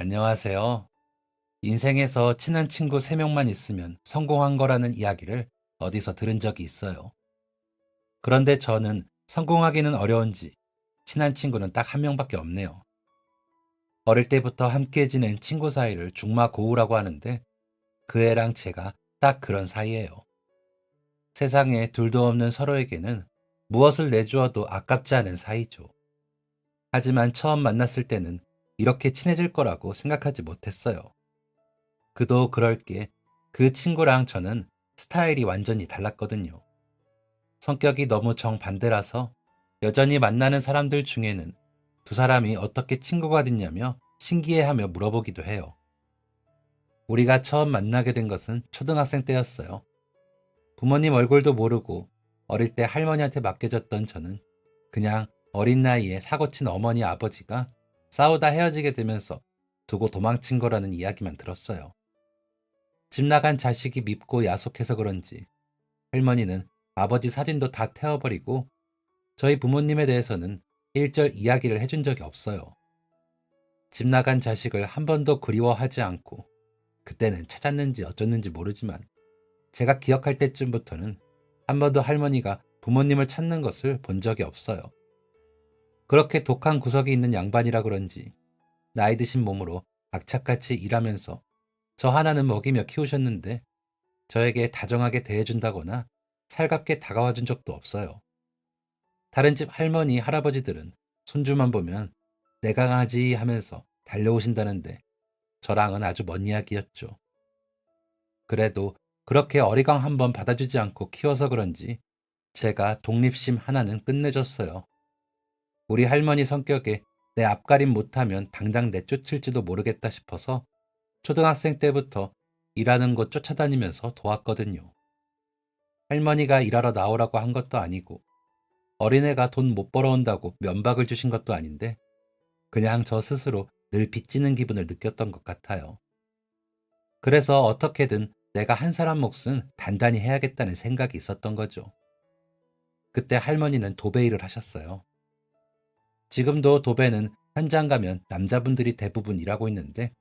안녕하세요. 인생에서 친한 친구 3명만 있으면 성공한 거라는 이야기를 어디서 들은 적이 있어요. 그런데 저는 성공하기는 어려운지 친한 친구는 딱 1명밖에 없네요. 어릴 때부터 함께 지낸 친구 사이를 중마고우라고 하는데 그 애랑 제가 딱 그런 사이예요. 세상에 둘도 없는 서로에게는 무엇을 내주어도 아깝지 않은 사이죠. 하지만 처음 만났을 때는 이렇게 친해질 거라고 생각하지 못했어요. 그도 그럴 게 그 친구랑 저는 스타일이 완전히 달랐거든요. 성격이 너무 정반대라서 여전히 만나는 사람들 중에는 두 사람이 어떻게 친구가 됐냐며 신기해하며 물어보기도 해요. 우리가 처음 만나게 된 것은 초등학생 때였어요. 부모님 얼굴도 모르고 어릴 때 할머니한테 맡겨졌던 저는 그냥 어린 나이에 사고친 어머니 아버지가 싸우다 헤어지게 되면서 두고 도망친 거라는 이야기만 들었어요. 집 나간 자식이 밉고 야속해서 그런지 할머니는 아버지 사진도 다 태워버리고 저희 부모님에 대해서는 일절 이야기를 해준 적이 없어요. 집 나간 자식을 한 번도 그리워하지 않고 그때는 찾았는지 어쩌는지 모르지만 제가 기억할 때쯤부터는 한 번도 할머니가 부모님을 찾는 것을 본 적이 없어요. 그렇게 독한 구석이 있는 양반이라 그런지 나이 드신 몸으로 악착같이 일하면서 저 하나는 먹이며 키우셨는데 저에게 다정하게 대해준다거나 살갑게 다가와 준 적도 없어요. 다른 집 할머니, 할아버지들은 손주만 보면 내 강아지 하면서 달려오신다는데 저랑은 아주 먼 이야기였죠. 그래도 그렇게 어리광 한번 받아주지 않고 키워서 그런지 제가 독립심 하나는 끝내줬어요. 우리 할머니 성격에 내 앞가림 못하면 당장 내쫓을지도 모르겠다 싶어서 초등학생 때부터 일하는 곳 쫓아다니면서 도왔거든요. 할머니가 일하러 나오라고 한 것도 아니고 어린애가 돈 못 벌어온다고 면박을 주신 것도 아닌데 그냥 저 스스로 늘 빚지는 기분을 느꼈던 것 같아요. 그래서 어떻게든 내가 한 사람 몫은 단단히 해야겠다는 생각이 있었던 거죠. 그때 할머니는 도배 일을 하셨어요. 지금도 도배는 현장 가면 남자분들이 대부분 일하고 있는데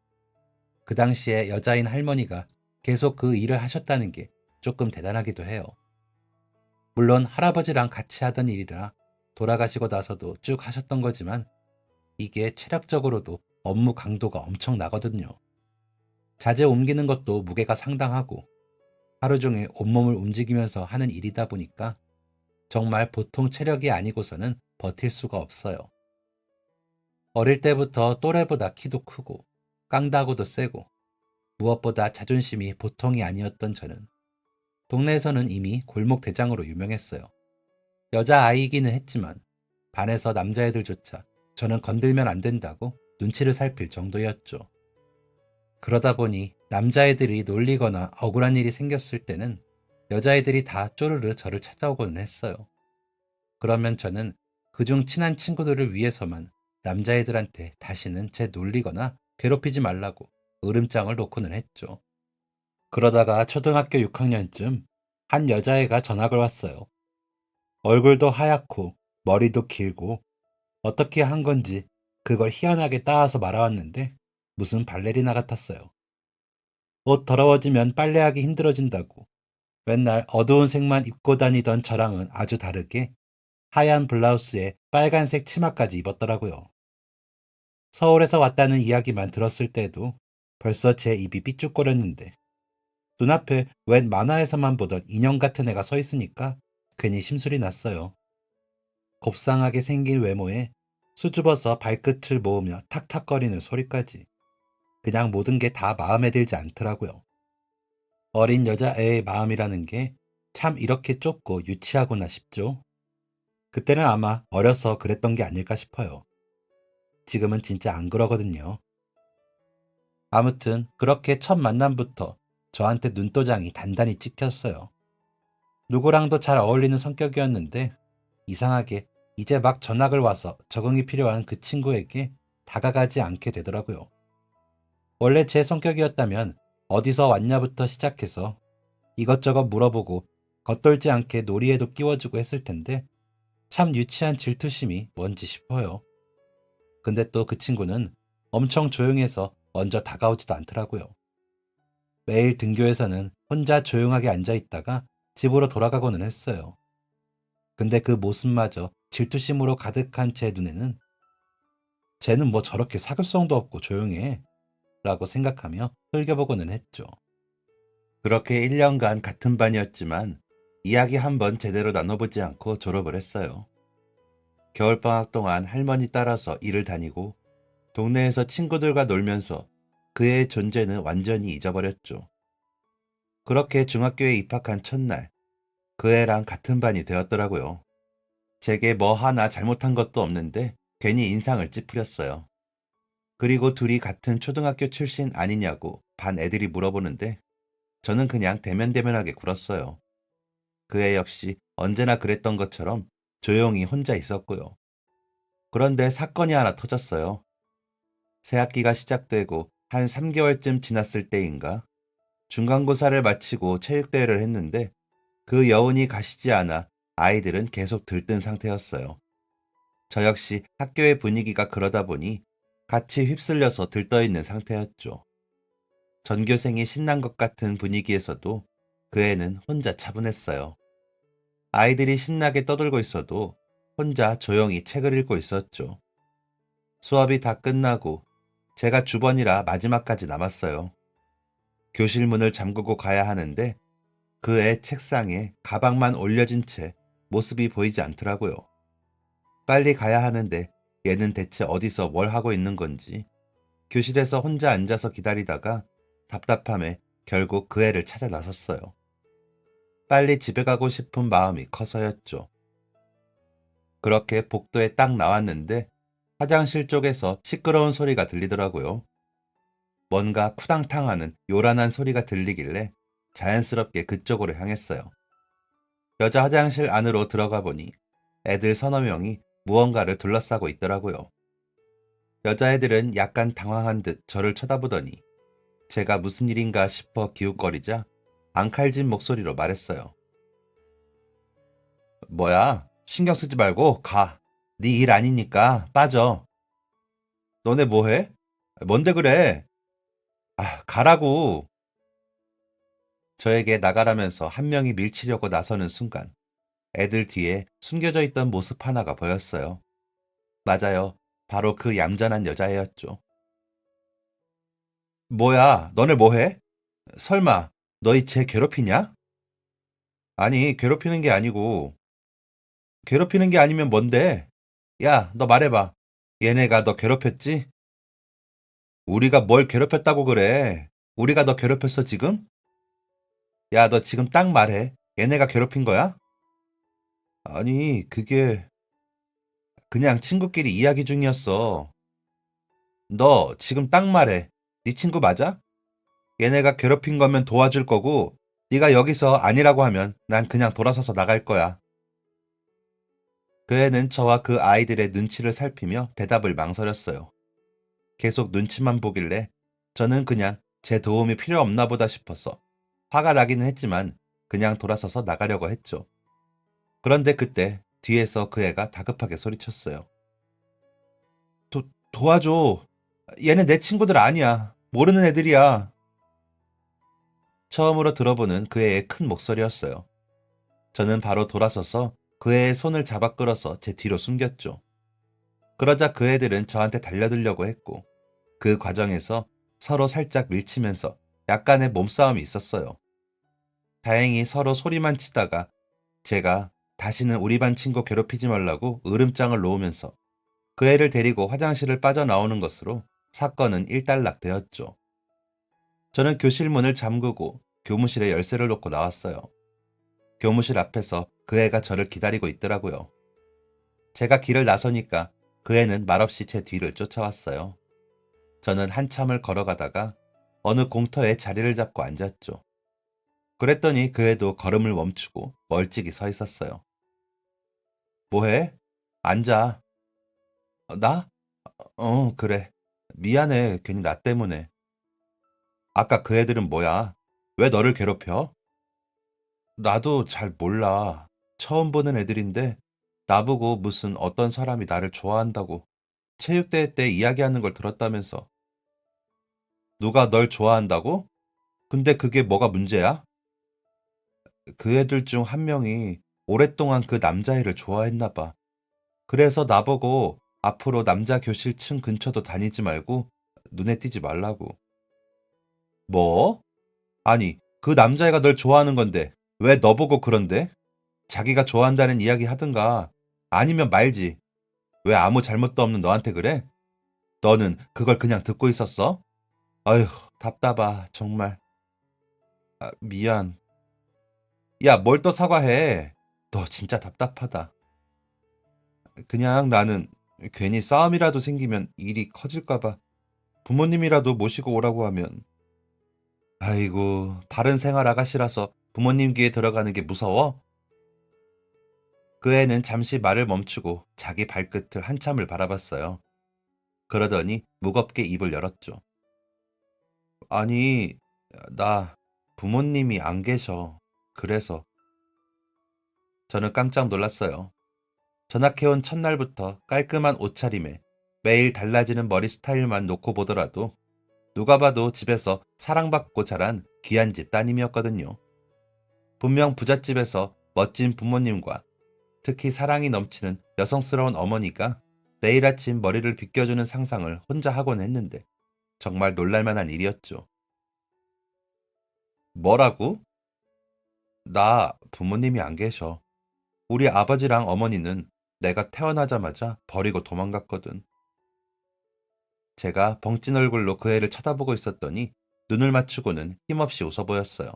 그 당시에 여자인 할머니가 계속 그 일을 하셨다는 게 조금 대단하기도 해요. 물론 할아버지랑 같이 하던 일이라 돌아가시고 나서도 쭉 하셨던 거지만 이게 체력적으로도 업무 강도가 엄청 나거든요. 자재 옮기는 것도 무게가 상당하고 하루 종일 온몸을 움직이면서 하는 일이다 보니까 정말 보통 체력이 아니고서는 버틸 수가 없어요. 어릴 때부터 또래보다 키도 크고 깡다구도 세고 무엇보다 자존심이 보통이 아니었던 저는 동네에서는 이미 골목 대장으로 유명했어요. 여자아이기는 했지만 반에서 남자애들조차 저는 건들면 안 된다고 눈치를 살필 정도였죠. 그러다 보니 남자애들이 놀리거나 억울한 일이 생겼을 때는 여자애들이 다 쪼르르 저를 찾아오곤 했어요. 그러면 저는 그중 친한 친구들을 위해서만 남자애들한테 다시는 제 놀리거나 괴롭히지 말라고 으름장을 놓고는 했죠. 그러다가 초등학교 6학년쯤 한 여자애가 전학을 왔어요. 얼굴도 하얗고 머리도 길고 어떻게 한 건지 그걸 희한하게 따와서 말아왔는데 무슨 발레리나 같았어요. 옷 더러워지면 빨래하기 힘들어진다고 맨날 어두운 색만 입고 다니던 저랑은 아주 다르게 하얀 블라우스에 빨간색 치마까지 입었더라고요. 서울에서 왔다는 이야기만 들었을 때도 벌써 제 입이 삐죽거렸는데 눈앞에 웬 만화에서만 보던 인형 같은 애가 서 있으니까 괜히 심술이 났어요. 곱상하게 생긴 외모에 수줍어서 발끝을 모으며 탁탁거리는 소리까지 그냥 모든 게 다 마음에 들지 않더라고요. 어린 여자애의 마음이라는 게 참 이렇게 좁고 유치하구나 싶죠. 그때는 아마 어려서 그랬던 게 아닐까 싶어요. 지금은 진짜 안 그러거든요. 아무튼 그렇게 첫 만남부터 저한테 눈도장이 단단히 찍혔어요. 누구랑도 잘 어울리는 성격이었는데 이상하게 이제 막 전학을 와서 적응이 필요한 그 친구에게 다가가지 않게 되더라고요. 원래 제 성격이었다면 어디서 왔냐부터 시작해서 이것저것 물어보고 겉돌지 않게 놀이에도 끼워주고 했을 텐데 참 유치한 질투심이 뭔지 싶어요. 근데 또 그 친구는 엄청 조용해서 먼저 다가오지도 않더라고요. 매일 등교에서는 혼자 조용하게 앉아 있다가 집으로 돌아가고는 했어요. 근데 그 모습마저 질투심으로 가득한 제 눈에는 쟤는 뭐 저렇게 사교성도 없고 조용해 라고 생각하며 흘겨보고는 했죠. 그렇게 1년간 같은 반이었지만 이야기 한 번 제대로 나눠보지 않고 졸업을 했어요. 겨울방학 동안 할머니 따라서 일을 다니고 동네에서 친구들과 놀면서 그의 존재는 완전히 잊어버렸죠. 그렇게 중학교에 입학한 첫날, 그 애랑 같은 반이 되었더라고요. 제게 뭐 하나 잘못한 것도 없는데 괜히 인상을 찌푸렸어요. 그리고 둘이 같은 초등학교 출신 아니냐고 반 애들이 물어보는데 저는 그냥 대면대면하게 굴었어요. 그 애 역시 언제나 그랬던 것처럼 조용히 혼자 있었고요. 그런데 사건이 하나 터졌어요. 새학기가 시작되고 한 3개월쯤 지났을 때인가 중간고사를 마치고 체육대회를 했는데 그 여운이 가시지 않아 아이들은 계속 들뜬 상태였어요. 저 역시 학교의 분위기가 그러다 보니 같이 휩쓸려서 들떠있는 상태였죠. 전교생이 신난 것 같은 분위기에서도 그 애는 혼자 차분했어요. 아이들이 신나게 떠들고 있어도 혼자 조용히 책을 읽고 있었죠. 수업이 다 끝나고 제가 주번이라 마지막까지 남았어요. 교실 문을 잠그고 가야 하는데 그 애 책상에 가방만 올려진 채 모습이 보이지 않더라고요. 빨리 가야 하는데 얘는 대체 어디서 뭘 하고 있는 건지 교실에서 혼자 앉아서 기다리다가 답답함에 결국 그 애를 찾아 나섰어요. 빨리 집에 가고 싶은 마음이 커서였죠. 그렇게 복도에 딱 나왔는데 화장실 쪽에서 시끄러운 소리가 들리더라고요. 뭔가 쿠당탕하는 요란한 소리가 들리길래 자연스럽게 그쪽으로 향했어요. 여자 화장실 안으로 들어가 보니 애들 서너 명이 무언가를 둘러싸고 있더라고요. 여자애들은 약간 당황한 듯 저를 쳐다보더니 제가 무슨 일인가 싶어 기웃거리자 앙칼진 목소리로 말했어요. 뭐야? 신경 쓰지 말고 가. 네 일 아니니까 빠져. 너네 뭐해? 뭔데 그래? 아, 가라고. 저에게 나가라면서 한 명이 밀치려고 나서는 순간 애들 뒤에 숨겨져 있던 모습 하나가 보였어요. 맞아요. 바로 그 얌전한 여자애였죠. 뭐야, 너네 뭐해? 설마 너희 쟤 괴롭히냐? 아니, 괴롭히는 게 아니고 괴롭히는 게 아니면 뭔데? 야, 너 말해봐. 얘네가 너 괴롭혔지? 우리가 뭘 괴롭혔다고 그래? 우리가 너 괴롭혔어, 지금? 야, 너 지금 딱 말해. 얘네가 괴롭힌 거야? 아니, 그게 그냥 친구끼리 이야기 중이었어. 너 지금 딱 말해. 네 친구 맞아? 얘네가 괴롭힌 거면 도와줄 거고, 네가 여기서 아니라고 하면 난 그냥 돌아서서 나갈 거야. 그 애는 저와 그 아이들의 눈치를 살피며 대답을 망설였어요. 계속 눈치만 보길래 저는 그냥 제 도움이 필요 없나 보다 싶어서 화가 나기는 했지만 그냥 돌아서서 나가려고 했죠. 그런데 그때 뒤에서 그 애가 다급하게 소리쳤어요. 도와줘. 얘네 내 친구들 아니야. 모르는 애들이야. 처음으로 들어보는 그 애의 큰 목소리였어요. 저는 바로 돌아서서 그 애의 손을 잡아 끌어서 제 뒤로 숨겼죠. 그러자 그 애들은 저한테 달려들려고 했고 그 과정에서 서로 살짝 밀치면서 약간의 몸싸움이 있었어요. 다행히 서로 소리만 치다가 제가 다시는 우리 반 친구 괴롭히지 말라고 으름장을 놓으면서 그 애를 데리고 화장실을 빠져나오는 것으로 사건은 일단락되었죠. 저는 교실 문을 잠그고 교무실에 열쇠를 놓고 나왔어요. 교무실 앞에서 그 애가 저를 기다리고 있더라고요. 제가 길을 나서니까 그 애는 말없이 제 뒤를 쫓아왔어요. 저는 한참을 걸어가다가 어느 공터에 자리를 잡고 앉았죠. 그랬더니 그 애도 걸음을 멈추고 멀찍이 서 있었어요. 뭐해? 앉아. 나? 그래. 미안해. 괜히 나 때문에. 아까 그 애들은 뭐야? 왜 너를 괴롭혀? 나도 잘 몰라. 처음 보는 애들인데 나보고 무슨 어떤 사람이 나를 좋아한다고 체육대회 때 이야기하는 걸 들었다면서. 누가 널 좋아한다고? 근데 그게 뭐가 문제야? 그 애들 중 한 명이 오랫동안 그 남자애를 좋아했나 봐. 그래서 나보고 앞으로 남자 교실 층 근처도 다니지 말고 눈에 띄지 말라고. 뭐? 아니, 그 남자애가 널 좋아하는 건데 왜 너보고 그런데? 자기가 좋아한다는 이야기 하든가 아니면 말지. 왜 아무 잘못도 없는 너한테 그래? 너는 그걸 그냥 듣고 있었어? 아휴, 답답하, 정말. 미안. 야, 뭘 또 사과해. 너 진짜 답답하다. 그냥 나는 괜히 싸움이라도 생기면 일이 커질까봐 부모님이라도 모시고 오라고 하면 아이고, 바른 생활 아가씨라서 부모님 귀에 들어가는 게 무서워? 그 애는 잠시 말을 멈추고 자기 발끝을 한참을 바라봤어요. 그러더니 무겁게 입을 열었죠. 아니, 나 부모님이 안 계셔. 그래서 저는 깜짝 놀랐어요. 전학해온 첫날부터 깔끔한 옷차림에 매일 달라지는 머리 스타일만 놓고 보더라도 누가 봐도 집에서 사랑받고 자란 귀한 집 따님이었거든요. 분명 부잣집에서 멋진 부모님과 특히 사랑이 넘치는 여성스러운 어머니가 매일 아침 머리를 빗겨주는 상상을 혼자 하곤 했는데 정말 놀랄만한 일이었죠. 뭐라고? 나 부모님이 안 계셔. 우리 아버지랑 어머니는 내가 태어나자마자 버리고 도망갔거든. 제가 벙찐 얼굴로 그 애를 쳐다보고 있었더니 눈을 맞추고는 힘없이 웃어 보였어요.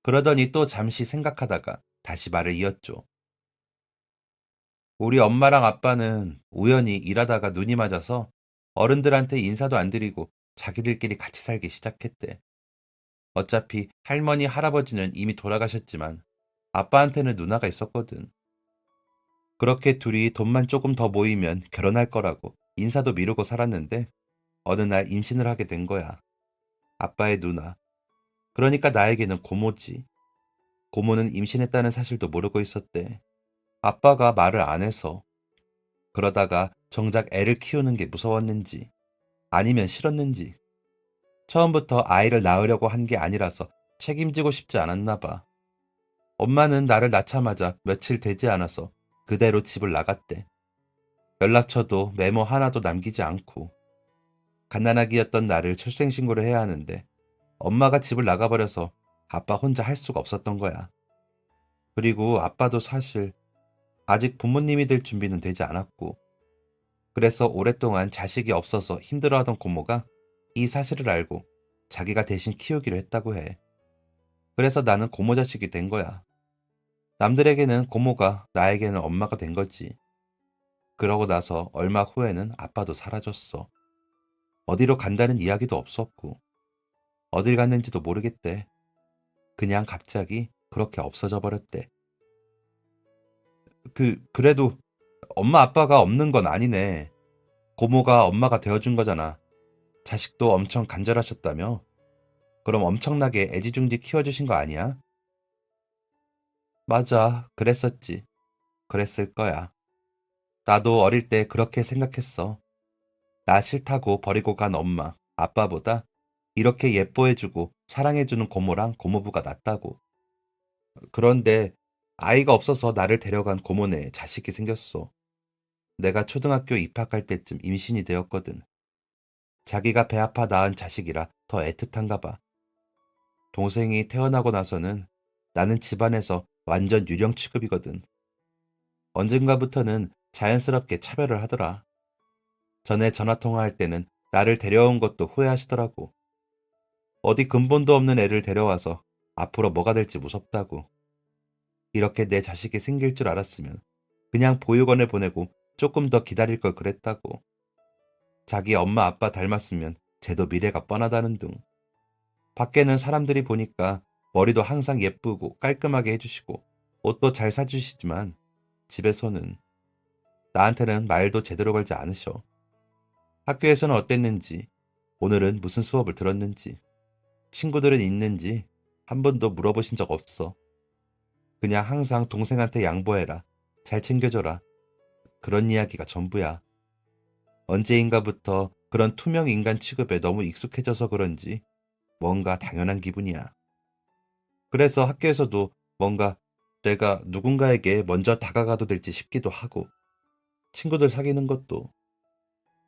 그러더니 또 잠시 생각하다가 다시 말을 이었죠. 우리 엄마랑 아빠는 우연히 일하다가 눈이 맞아서 어른들한테 인사도 안 드리고 자기들끼리 같이 살기 시작했대. 어차피 할머니, 할아버지는 이미 돌아가셨지만 아빠한테는 누나가 있었거든. 그렇게 둘이 돈만 조금 더 모이면 결혼할 거라고 인사도 미루고 살았는데 어느 날 임신을 하게 된 거야. 아빠의 누나. 그러니까 나에게는 고모지. 고모는 임신했다는 사실도 모르고 있었대. 아빠가 말을 안 해서. 그러다가 정작 애를 키우는 게 무서웠는지 아니면 싫었는지 처음부터 아이를 낳으려고 한 게 아니라서 책임지고 싶지 않았나 봐. 엄마는 나를 낳자마자 며칠 되지 않아서 그대로 집을 나갔대. 연락처도 메모 하나도 남기지 않고 갓난아기였던 나를 출생신고를 해야 하는데 엄마가 집을 나가버려서 아빠 혼자 할 수가 없었던 거야. 그리고 아빠도 사실 아직 부모님이 될 준비는 되지 않았고 그래서 오랫동안 자식이 없어서 힘들어하던 고모가 이 사실을 알고 자기가 대신 키우기로 했다고 해. 그래서 나는 고모 자식이 된 거야. 남들에게는 고모가 나에게는 엄마가 된 거지. 그러고 나서 얼마 후에는 아빠도 사라졌어. 어디로 간다는 이야기도 없었고 어딜 갔는지도 모르겠대. 그냥 갑자기 그렇게 없어져 버렸대. 그래도 엄마 아빠가 없는 건 아니네. 고모가 엄마가 되어준 거잖아. 자식도 엄청 간절하셨다며? 그럼 엄청나게 애지중지 키워주신 거 아니야? 맞아, 그랬었지. 그랬을 거야. 나도 어릴 때 그렇게 생각했어. 나 싫다고 버리고 간 엄마, 아빠보다 이렇게 예뻐해주고 사랑해주는 고모랑 고모부가 낫다고. 그런데 아이가 없어서 나를 데려간 고모네 자식이 생겼어. 내가 초등학교 입학할 때쯤 임신이 되었거든. 자기가 배 아파 낳은 자식이라 더 애틋한가 봐. 동생이 태어나고 나서는 나는 집안에서 완전 유령 취급이거든. 언젠가부터는 자연스럽게 차별을 하더라. 전에 전화통화할 때는 나를 데려온 것도 후회하시더라고. 어디 근본도 없는 애를 데려와서 앞으로 뭐가 될지 무섭다고. 이렇게 내 자식이 생길 줄 알았으면 그냥 보육원에 보내고 조금 더 기다릴 걸 그랬다고. 자기 엄마 아빠 닮았으면 쟤도 미래가 뻔하다는 둥. 밖에는 사람들이 보니까 머리도 항상 예쁘고 깔끔하게 해주시고 옷도 잘 사주시지만 집에서는 나한테는 말도 제대로 걸지 않으셔. 학교에서는 어땠는지, 오늘은 무슨 수업을 들었는지, 친구들은 있는지 한 번도 물어보신 적 없어. 그냥 항상 동생한테 양보해라. 잘 챙겨줘라. 그런 이야기가 전부야. 언제인가부터 그런 투명 인간 취급에 너무 익숙해져서 그런지 뭔가 당연한 기분이야. 그래서 학교에서도 뭔가 내가 누군가에게 먼저 다가가도 될지 싶기도 하고, 친구들 사귀는 것도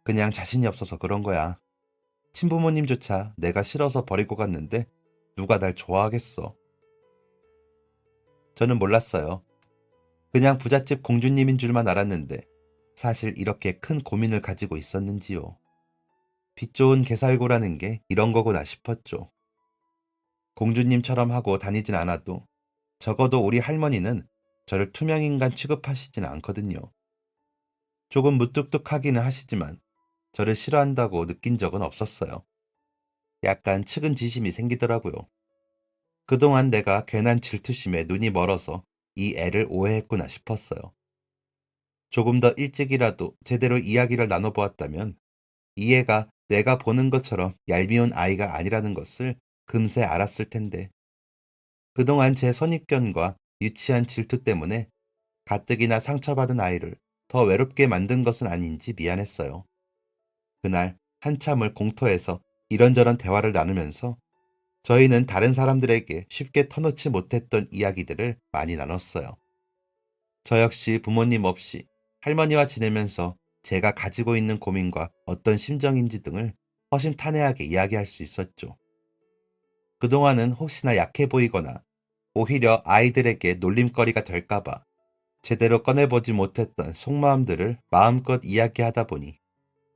그냥 자신이 없어서 그런 거야. 친부모님조차 내가 싫어서 버리고 갔는데 누가 날 좋아하겠어. 저는 몰랐어요. 그냥 부잣집 공주님인 줄만 알았는데 사실 이렇게 큰 고민을 가지고 있었는지요. 빚 좋은 개살구라는 게 이런 거구나 싶었죠. 공주님처럼 하고 다니진 않아도 적어도 우리 할머니는 저를 투명인간 취급하시진 않거든요. 조금 무뚝뚝하기는 하시지만 저를 싫어한다고 느낀 적은 없었어요. 약간 측은지심이 생기더라고요. 그동안 내가 괜한 질투심에 눈이 멀어서 이 애를 오해했구나 싶었어요. 조금 더 일찍이라도 제대로 이야기를 나눠보았다면 이 애가 내가 보는 것처럼 얄미운 아이가 아니라는 것을 금세 알았을 텐데, 그동안 제 선입견과 유치한 질투 때문에 가뜩이나 상처받은 아이를 더 외롭게 만든 것은 아닌지 미안했어요. 그날 한참을 공터에서 이런저런 대화를 나누면서 저희는 다른 사람들에게 쉽게 터놓지 못했던 이야기들을 많이 나눴어요. 저 역시 부모님 없이 할머니와 지내면서 제가 가지고 있는 고민과 어떤 심정인지 등을 허심탄회하게 이야기할 수 있었죠. 그동안은 혹시나 약해 보이거나 오히려 아이들에게 놀림거리가 될까봐 제대로 꺼내보지 못했던 속마음들을 마음껏 이야기하다 보니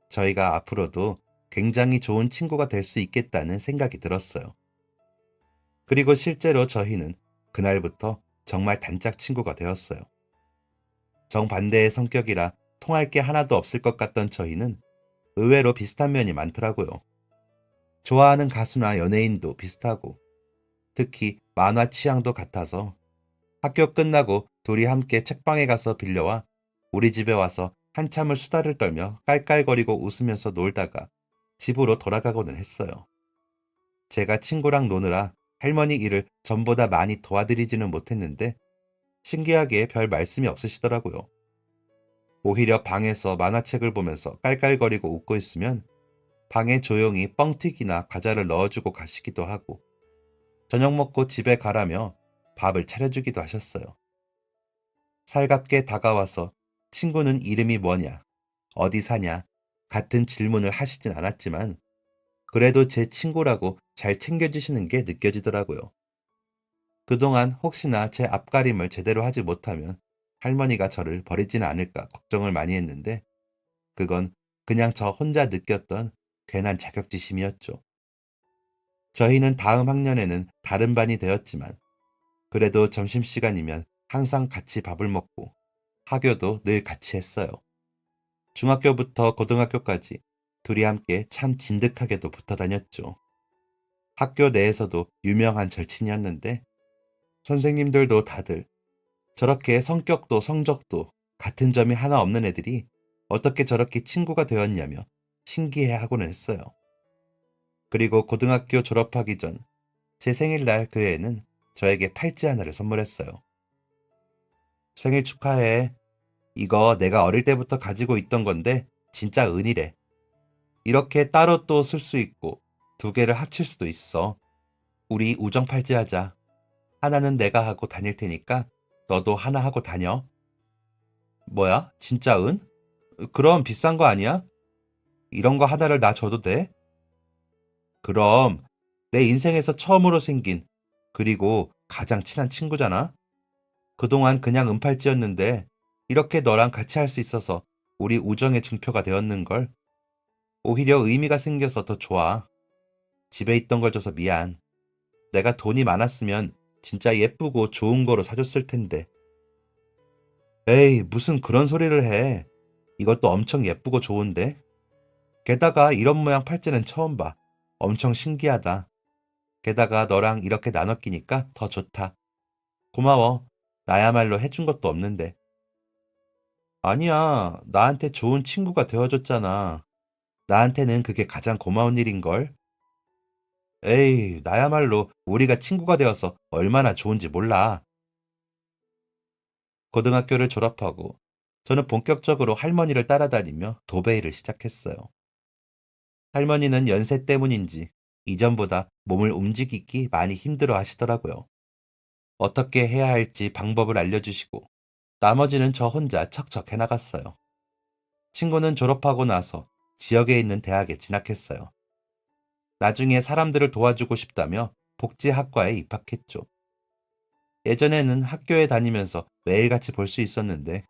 저희가 앞으로도 굉장히 좋은 친구가 될 수 있겠다는 생각이 들었어요. 그리고 실제로 저희는 그날부터 정말 단짝 친구가 되었어요. 정반대의 성격이라 통할 게 하나도 없을 것 같던 저희는 의외로 비슷한 면이 많더라고요. 좋아하는 가수나 연예인도 비슷하고, 특히 만화 취향도 같아서 학교 끝나고 둘이 함께 책방에 가서 빌려와 우리 집에 와서 한참을 수다를 떨며 깔깔거리고 웃으면서 놀다가 집으로 돌아가고는 했어요. 제가 친구랑 노느라 할머니 일을 전보다 많이 도와드리지는 못했는데 신기하게 별 말씀이 없으시더라고요. 오히려 방에서 만화책을 보면서 깔깔거리고 웃고 있으면 방에 조용히 뻥튀기나 과자를 넣어주고 가시기도 하고, 저녁 먹고 집에 가라며 밥을 차려주기도 하셨어요. 살갑게 다가와서 친구는 이름이 뭐냐, 어디 사냐 같은 질문을 하시진 않았지만 그래도 제 친구라고 잘 챙겨주시는 게 느껴지더라고요. 그동안 혹시나 제 앞가림을 제대로 하지 못하면 할머니가 저를 버리지는 않을까 걱정을 많이 했는데, 그건 그냥 저 혼자 느꼈던 괜한 자격지심이었죠. 저희는 다음 학년에는 다른 반이 되었지만 그래도 점심시간이면 항상 같이 밥을 먹고 하교도 늘 같이 했어요. 중학교부터 고등학교까지 둘이 함께 참 진득하게도 붙어 다녔죠. 학교 내에서도 유명한 절친이었는데 선생님들도 다들 저렇게 성격도 성적도 같은 점이 하나 없는 애들이 어떻게 저렇게 친구가 되었냐며 신기해하고는 했어요. 그리고 고등학교 졸업하기 전 제 생일날 그 애는 저에게 팔찌 하나를 선물했어요. 생일 축하해. 이거 내가 어릴 때부터 가지고 있던 건데 진짜 은이래. 이렇게 따로 또 쓸 수 있고 두 개를 합칠 수도 있어. 우리 우정 팔찌 하자. 하나는 내가 하고 다닐 테니까 너도 하나 하고 다녀. 뭐야? 진짜 은? 그럼 비싼 거 아니야? 이런 거 하나를 나 줘도 돼? 그럼 내 인생에서 처음으로 생긴, 그리고 가장 친한 친구잖아. 그동안 그냥 은팔찌였는데 이렇게 너랑 같이 할 수 있어서 우리 우정의 증표가 되었는걸. 오히려 의미가 생겨서 더 좋아. 집에 있던 걸 줘서 미안. 내가 돈이 많았으면 진짜 예쁘고 좋은 거로 사줬을 텐데. 에이, 무슨 그런 소리를 해. 이것도 엄청 예쁘고 좋은데. 게다가 이런 모양 팔찌는 처음 봐. 엄청 신기하다. 게다가 너랑 이렇게 나눠 끼니까 더 좋다. 고마워. 나야말로 해준 것도 없는데. 아니야. 나한테 좋은 친구가 되어줬잖아. 나한테는 그게 가장 고마운 일인걸. 에이, 나야말로 우리가 친구가 되어서 얼마나 좋은지 몰라. 고등학교를 졸업하고 저는 본격적으로 할머니를 따라다니며 도배일을 시작했어요. 할머니는 연세 때문인지 이전보다 몸을 움직이기 많이 힘들어 하시더라고요. 어떻게 해야 할지 방법을 알려주시고 나머지는 저 혼자 척척 해나갔어요. 친구는 졸업하고 나서 지역에 있는 대학에 진학했어요. 나중에 사람들을 도와주고 싶다며 복지학과에 입학했죠. 예전에는 학교에 다니면서 매일같이 볼 수 있었는데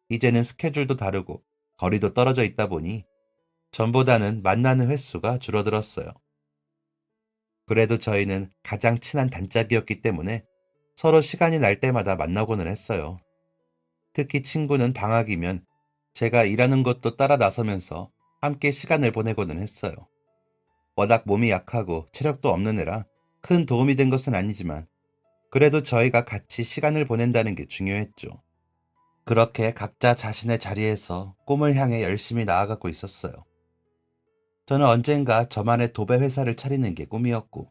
이제는 스케줄도 다르고 거리도 떨어져 있다 보니 전보다는 만나는 횟수가 줄어들었어요. 그래도 저희는 가장 친한 단짝이었기 때문에 서로 시간이 날 때마다 만나고는 했어요. 특히 친구는 방학이면 제가 일하는 것도 따라 나서면서 함께 시간을 보내고는 했어요. 워낙 몸이 약하고 체력도 없는 애라 큰 도움이 된 것은 아니지만 그래도 저희가 같이 시간을 보낸다는 게 중요했죠. 그렇게 각자 자신의 자리에서 꿈을 향해 열심히 나아가고 있었어요. 저는 언젠가 저만의 도배 회사를 차리는 게 꿈이었고,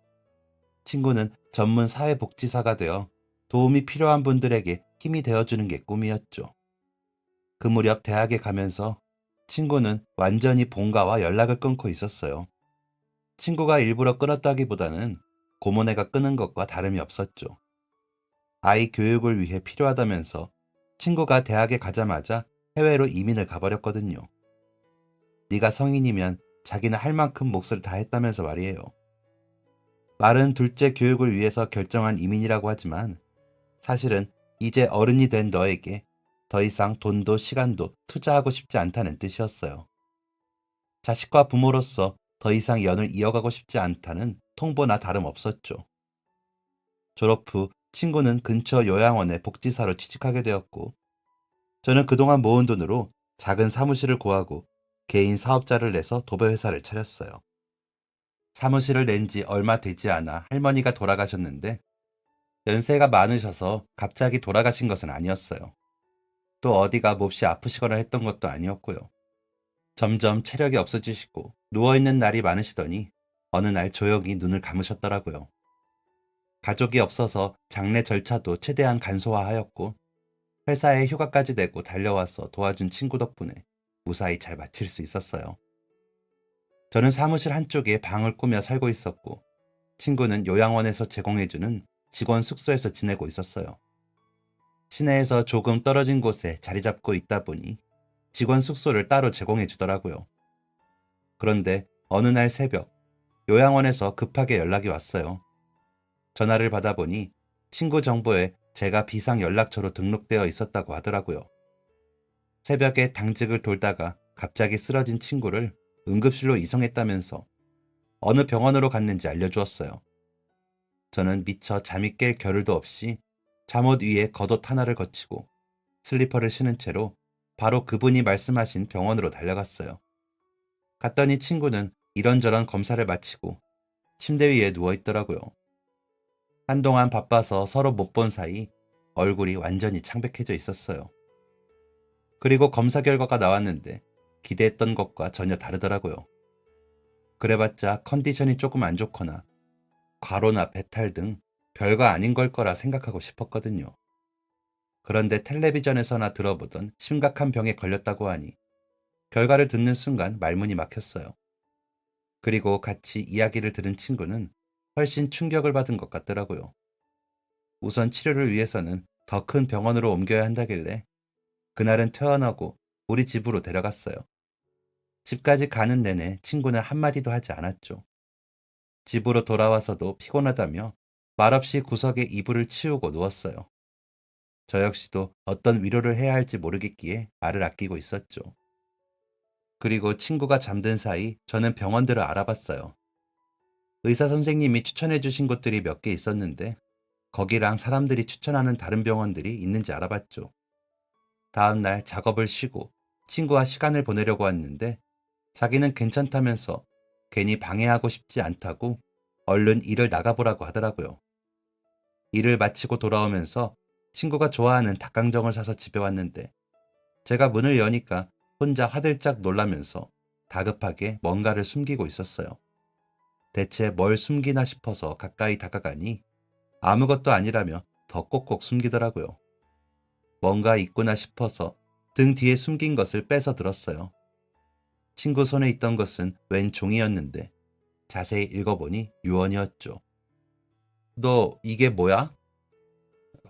친구는 전문 사회복지사가 되어 도움이 필요한 분들에게 힘이 되어주는 게 꿈이었죠. 그 무렵 대학에 가면서 친구는 완전히 본가와 연락을 끊고 있었어요. 친구가 일부러 끊었다기보다는 고모네가 끊은 것과 다름이 없었죠. 아이 교육을 위해 필요하다면서 친구가 대학에 가자마자 해외로 이민을 가버렸거든요. 네가 성인이면 자기는 할 만큼 몫을 다 했다면서 말이에요. 말은 둘째 교육을 위해서 결정한 이민이라고 하지만 사실은 이제 어른이 된 너에게 더 이상 돈도 시간도 투자하고 싶지 않다는 뜻이었어요. 자식과 부모로서 더 이상 연을 이어가고 싶지 않다는 통보나 다름없었죠. 졸업 후 친구는 근처 요양원의 복지사로 취직하게 되었고, 저는 그동안 모은 돈으로 작은 사무실을 구하고 개인 사업자를 내서 도배회사를 차렸어요. 사무실을 낸 지 얼마 되지 않아 할머니가 돌아가셨는데 연세가 많으셔서 갑자기 돌아가신 것은 아니었어요. 또 어디가 몹시 아프시거나 했던 것도 아니었고요. 점점 체력이 없어지시고 누워있는 날이 많으시더니 어느 날 조용히 눈을 감으셨더라고요. 가족이 없어서 장례 절차도 최대한 간소화하였고 회사에 휴가까지 내고 달려와서 도와준 친구 덕분에 무사히 잘 마칠 수 있었어요. 저는 사무실 한쪽에 방을 꾸며 살고 있었고 친구는 요양원에서 제공해주는 직원 숙소에서 지내고 있었어요. 시내에서 조금 떨어진 곳에 자리 잡고 있다 보니 직원 숙소를 따로 제공해 주더라고요. 그런데 어느 날 새벽 요양원에서 급하게 연락이 왔어요. 전화를 받아보니 친구 정보에 제가 비상 연락처로 등록되어 있었다고 하더라고요. 새벽에 당직을 돌다가 갑자기 쓰러진 친구를 응급실로 이송했다면서 어느 병원으로 갔는지 알려주었어요. 저는 미처 잠이 깰 겨를도 없이 잠옷 위에 겉옷 하나를 거치고 슬리퍼를 신은 채로 바로 그분이 말씀하신 병원으로 달려갔어요. 갔더니 친구는 이런저런 검사를 마치고 침대 위에 누워 있더라고요. 한동안 바빠서 서로 못 본 사이 얼굴이 완전히 창백해져 있었어요. 그리고 검사 결과가 나왔는데 기대했던 것과 전혀 다르더라고요. 그래봤자 컨디션이 조금 안 좋거나 과로나 배탈 등 별거 아닌 걸 거라 생각하고 싶었거든요. 그런데 텔레비전에서나 들어보던 심각한 병에 걸렸다고 하니 결과를 듣는 순간 말문이 막혔어요. 그리고 같이 이야기를 들은 친구는 훨씬 충격을 받은 것 같더라고요. 우선 치료를 위해서는 더 큰 병원으로 옮겨야 한다길래 그날은 퇴원하고 우리 집으로 데려갔어요. 집까지 가는 내내 친구는 한마디도 하지 않았죠. 집으로 돌아와서도 피곤하다며 말없이 구석에 이불을 치우고 누웠어요. 저 역시도 어떤 위로를 해야 할지 모르겠기에 말을 아끼고 있었죠. 그리고 친구가 잠든 사이 저는 병원들을 알아봤어요. 의사 선생님이 추천해 주신 곳들이 몇 개 있었는데 거기랑 사람들이 추천하는 다른 병원들이 있는지 알아봤죠. 다음 날 작업을 쉬고 친구와 시간을 보내려고 왔는데 자기는 괜찮다면서 괜히 방해하고 싶지 않다고 얼른 일을 나가보라고 하더라고요. 일을 마치고 돌아오면서 친구가 좋아하는 닭강정을 사서 집에 왔는데 제가 문을 여니까 혼자 화들짝 놀라면서 다급하게 뭔가를 숨기고 있었어요. 대체 뭘 숨기나 싶어서 가까이 다가가니 아무것도 아니라며 더 꼭꼭 숨기더라고요. 뭔가 있구나 싶어서 등 뒤에 숨긴 것을 빼서 들었어요. 친구 손에 있던 것은 웬 종이였는데 자세히 읽어보니 유언이었죠. 너 이게 뭐야?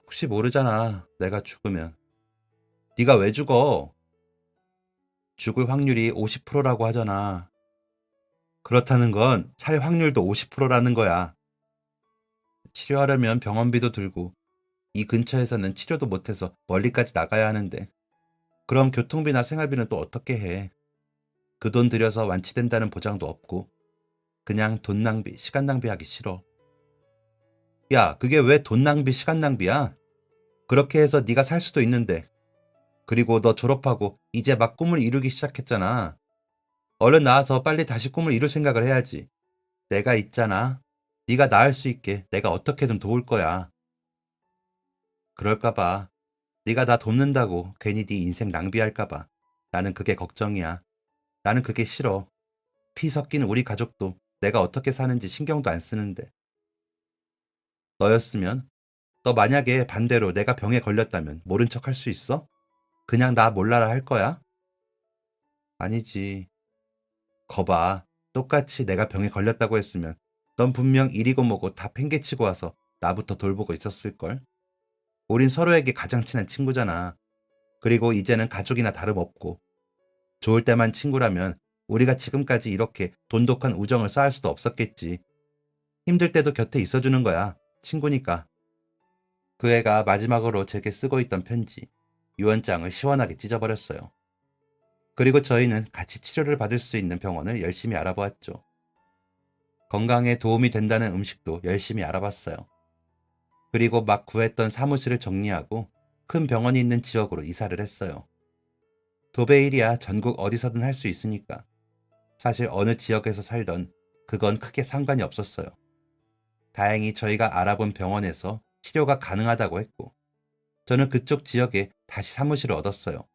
혹시 모르잖아. 내가 죽으면. 네가 왜 죽어? 죽을 확률이 50%라고 하잖아. 그렇다는 건 살 확률도 50%라는 거야. 치료하려면 병원비도 들고 이 근처에서는 치료도 못해서 멀리까지 나가야 하는데 그럼 교통비나 생활비는 또 어떻게 해? 그 돈 들여서 완치된다는 보장도 없고 그냥 돈 낭비, 시간 낭비하기 싫어. 야, 그게 왜 돈 낭비, 시간 낭비야? 그렇게 해서 네가 살 수도 있는데. 그리고 너 졸업하고 이제 막 꿈을 이루기 시작했잖아. 얼른 나와서 빨리 다시 꿈을 이룰 생각을 해야지. 내가 있잖아. 네가 나을 수 있게 내가 어떻게든 도울 거야. 그럴까 봐. 네가 나 돕는다고 괜히 네 인생 낭비할까 봐. 나는 그게 걱정이야. 나는 그게 싫어. 피 섞인 우리 가족도 내가 어떻게 사는지 신경도 안 쓰는데. 너였으면 너 만약에 반대로 내가 병에 걸렸다면 모른 척 할 수 있어? 그냥 나 몰라라 할 거야? 아니지. 거봐. 똑같이 내가 병에 걸렸다고 했으면 넌 분명 이리고 뭐고 다 팽개치고 와서 나부터 돌보고 있었을걸? 우린 서로에게 가장 친한 친구잖아. 그리고 이제는 가족이나 다름없고 좋을 때만 친구라면 우리가 지금까지 이렇게 돈독한 우정을 쌓을 수도 없었겠지. 힘들 때도 곁에 있어주는 거야. 친구니까. 그 애가 마지막으로 제게 쓰고 있던 편지, 유언장을 시원하게 찢어버렸어요. 그리고 저희는 같이 치료를 받을 수 있는 병원을 열심히 알아보았죠. 건강에 도움이 된다는 음식도 열심히 알아봤어요. 그리고 막 구했던 사무실을 정리하고 큰 병원이 있는 지역으로 이사를 했어요. 도배일이야 전국 어디서든 할 수 있으니까. 사실 어느 지역에서 살던 그건 크게 상관이 없었어요. 다행히 저희가 알아본 병원에서 치료가 가능하다고 했고, 저는 그쪽 지역에 다시 사무실을 얻었어요.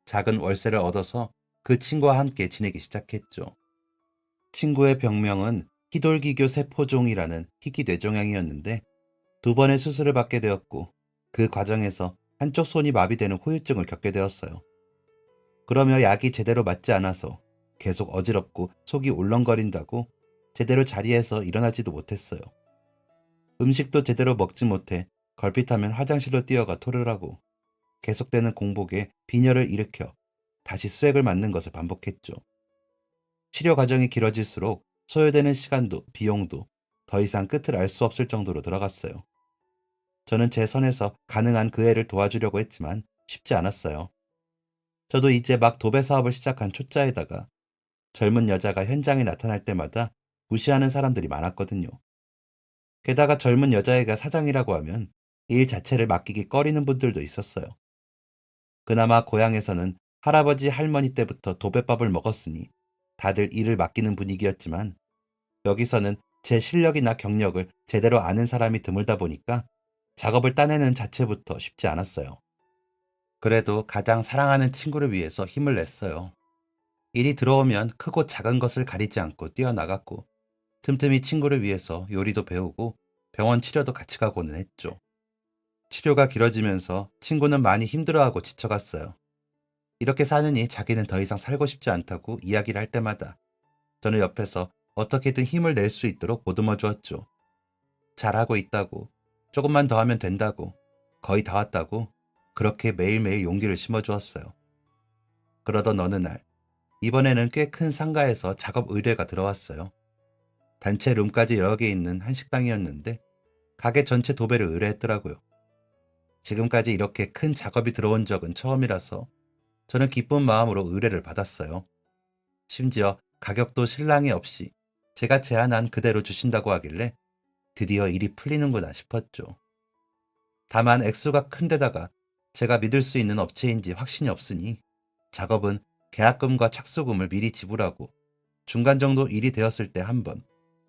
작은 월세를 얻어서 그 친구와 함께 지내기 시작했죠. 친구의 병명은 희돌기교 세포종이라는 희귀 뇌종양이었는데 2번의 수술을 받게 되었고 그 과정에서 한쪽 손이 마비되는 후유증을 겪게 되었어요. 그러며 약이 제대로 맞지 않아서 계속 어지럽고 속이 울렁거린다고 제대로 자리에서 일어나지도 못했어요. 음식도 제대로 먹지 못해 걸핏하면 화장실로 뛰어가 토를 하고 계속되는 공복에 빈혈을 일으켜 다시 수액을 맞는 것을 반복했죠. 치료 과정이 길어질수록 소요되는 시간도 비용도 더 이상 끝을 알 수 없을 정도로 들어갔어요. 저는 제 선에서 가능한 그 애를 도와주려고 했지만 쉽지 않았어요. 저도 이제 막 도배 사업을 시작한 초짜에다가 젊은 여자가 현장에 나타날 때마다 무시하는 사람들이 많았거든요. 게다가 젊은 여자애가 사장이라고 하면 일 자체를 맡기기 꺼리는 분들도 있었어요. 그나마 고향에서는 할아버지 할머니 때부터 도배밥을 먹었으니 다들 일을 맡기는 분위기였지만 여기서는 제 실력이나 경력을 제대로 아는 사람이 드물다 보니까 작업을 따내는 자체부터 쉽지 않았어요. 그래도 가장 사랑하는 친구를 위해서 힘을 냈어요. 일이 들어오면 크고 작은 것을 가리지 않고 뛰어나갔고 틈틈이 친구를 위해서 요리도 배우고 병원 치료도 같이 가고는 했죠. 치료가 길어지면서 친구는 많이 힘들어하고 지쳐갔어요. 이렇게 사느니 자기는 더 이상 살고 싶지 않다고 이야기를 할 때마다 저는 옆에서 어떻게든 힘을 낼 수 있도록 보듬어 주었죠. 잘하고 있다고, 조금만 더 하면 된다고, 거의 다 왔다고, 그렇게 매일매일 용기를 심어 주었어요. 그러던 어느 날, 이번에는 꽤 큰 상가에서 작업 의뢰가 들어왔어요. 단체 룸까지 여러 개 있는 한식당이었는데, 가게 전체 도배를 의뢰했더라고요. 지금까지 이렇게 큰 작업이 들어온 적은 처음이라서 저는 기쁜 마음으로 의뢰를 받았어요. 심지어 가격도 실랑이 없이 제가 제안한 그대로 주신다고 하길래 드디어 일이 풀리는구나 싶었죠. 다만 액수가 큰 데다가 제가 믿을 수 있는 업체인지 확신이 없으니 작업은 계약금과 착수금을 미리 지불하고 중간 정도 일이 되었을 때 한 번,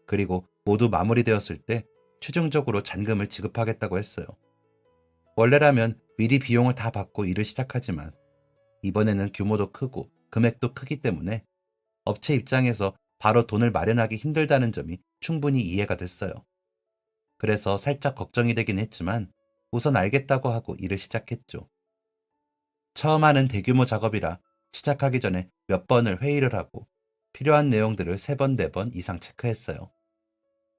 그리고 모두 마무리되었을 때 최종적으로 잔금을 지급하겠다고 했어요. 원래라면 미리 비용을 다 받고 일을 시작하지만 이번에는 규모도 크고 금액도 크기 때문에 업체 입장에서 바로 돈을 마련하기 힘들다는 점이 충분히 이해가 됐어요. 그래서 살짝 걱정이 되긴 했지만 우선 알겠다고 하고 일을 시작했죠. 처음 하는 대규모 작업이라 시작하기 전에 몇 번을 회의를 하고 필요한 내용들을 3번, 4번 이상 체크했어요.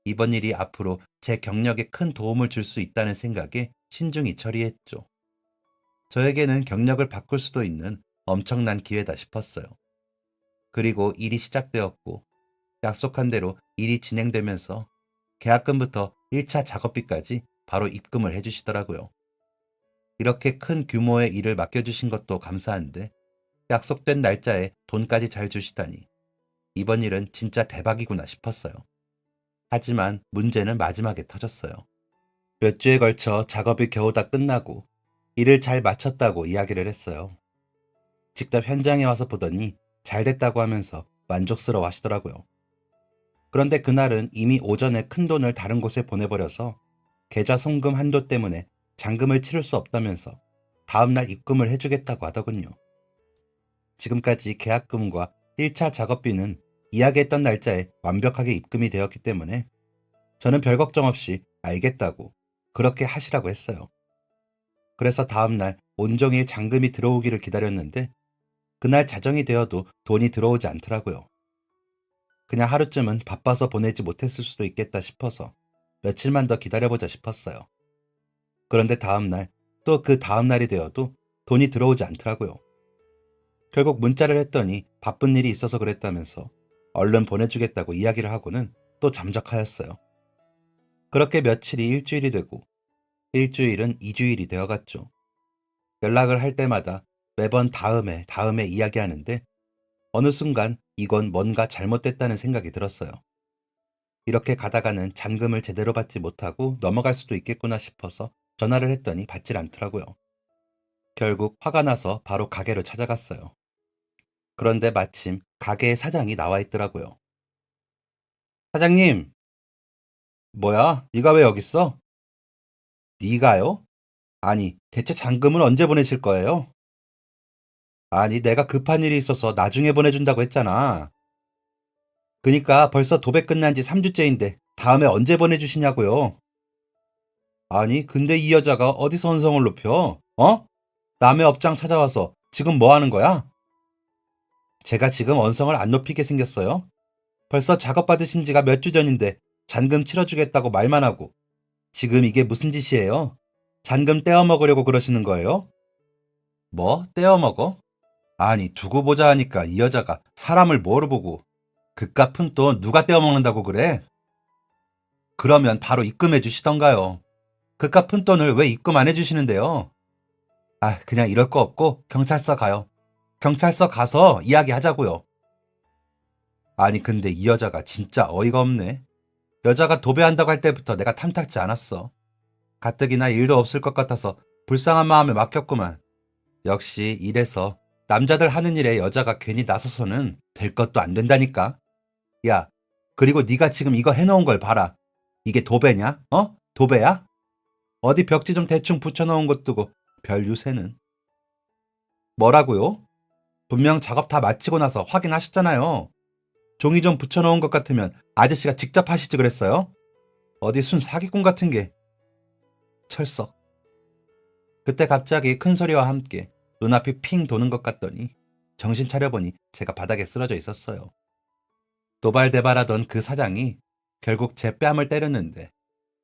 이번 일이 앞으로 제 경력에 큰 도움을 줄 수 있다는 생각에 신중히 처리했죠. 저에게는 경력을 바꿀 수도 있는 엄청난 기회다 싶었어요. 그리고 일이 시작되었고 약속한 대로 일이 진행되면서 계약금부터 1차 작업비까지 바로 입금을 해주시더라고요. 이렇게 큰 규모의 일을 맡겨주신 것도 감사한데 약속된 날짜에 돈까지 잘 주시다니 이번 일은 진짜 대박이구나 싶었어요. 하지만 문제는 마지막에 터졌어요. 몇 주에 걸쳐 작업이 겨우 다 끝나고 일을 잘 마쳤다고 이야기를 했어요. 직접 현장에 와서 보더니 잘 됐다고 하면서 만족스러워 하시더라고요. 그런데 그날은 이미 오전에 큰돈을 다른 곳에 보내버려서 계좌 송금 한도 때문에 잔금을 치를 수 없다면서 다음날 입금을 해주겠다고 하더군요. 지금까지 계약금과 1차 작업비는 이야기했던 날짜에 완벽하게 입금이 되었기 때문에 저는 별 걱정 없이 알겠다고 그렇게 하시라고 했어요. 그래서 다음날 온종일 잔금이 들어오기를 기다렸는데 그날 자정이 되어도 돈이 들어오지 않더라고요. 그냥 하루쯤은 바빠서 보내지 못했을 수도 있겠다 싶어서 며칠만 더 기다려보자 싶었어요. 그런데 다음날 또 그 다음날이 되어도 돈이 들어오지 않더라고요. 결국 문자를 했더니 바쁜 일이 있어서 그랬다면서 얼른 보내주겠다고 이야기를 하고는 또 잠적하였어요. 그렇게 며칠이 일주일이 되고 일주일은 2주일이 되어갔죠. 연락을 할 때마다 매번 다음에 이야기하는데 어느 순간 이건 뭔가 잘못됐다는 생각이 들었어요. 이렇게 가다가는 잔금을 제대로 받지 못하고 넘어갈 수도 있겠구나 싶어서 전화를 했더니 받질 않더라고요. 결국 화가 나서 바로 가게로 찾아갔어요. 그런데 마침 가게의 사장이 나와 있더라고요. 사장님, 뭐야? 네가 왜 여기 있어? 네가요? 아니, 대체 잔금을 언제 보내실 거예요? 아니, 내가 급한 일이 있어서 나중에 보내준다고 했잖아. 그니까 벌써 도배 끝난 지 3주째인데 다음에 언제 보내주시냐고요? 아니, 근데 이 여자가 어디서 언성을 높여? 어? 남의 업장 찾아와서 지금 뭐 하는 거야? 제가 지금 언성을 안 높이게 생겼어요? 벌써 작업 받으신 지가 몇 주 전인데 잔금 치러주겠다고 말만 하고 지금 이게 무슨 짓이에요? 잔금 떼어 먹으려고 그러시는 거예요? 뭐? 떼어 먹어? 아니, 두고 보자 하니까 이 여자가 사람을 뭐로 보고 그깟 푼돈 누가 떼어 먹는다고 그래? 그러면 바로 입금해 주시던가요. 그깟 푼돈을 왜 입금 안 해주시는데요? 아, 그냥 이럴 거 없고 경찰서 가요. 경찰서 가서 이야기하자고요. 아니, 근데 이 여자가 진짜 어이가 없네. 여자가 도배한다고 할 때부터 내가 탐탁지 않았어. 가뜩이나 일도 없을 것 같아서 불쌍한 마음에 맡겼구만. 역시 이래서 남자들 하는 일에 여자가 괜히 나서서는 될 것도 안 된다니까. 야, 그리고 네가 지금 이거 해놓은 걸 봐라. 이게 도배냐? 어? 도배야? 어디 벽지 좀 대충 붙여놓은 것 두고 별 유세는. 뭐라고요? 분명 작업 다 마치고 나서 확인하셨잖아요. 종이 좀 붙여놓은 것 같으면 아저씨가 직접 하시지 그랬어요? 어디 순 사기꾼 같은 게. 철썩. 그때 갑자기 큰 소리와 함께 눈앞이 핑 도는 것 같더니 정신 차려보니 제가 바닥에 쓰러져 있었어요. 도발대발하던 그 사장이 결국 제 뺨을 때렸는데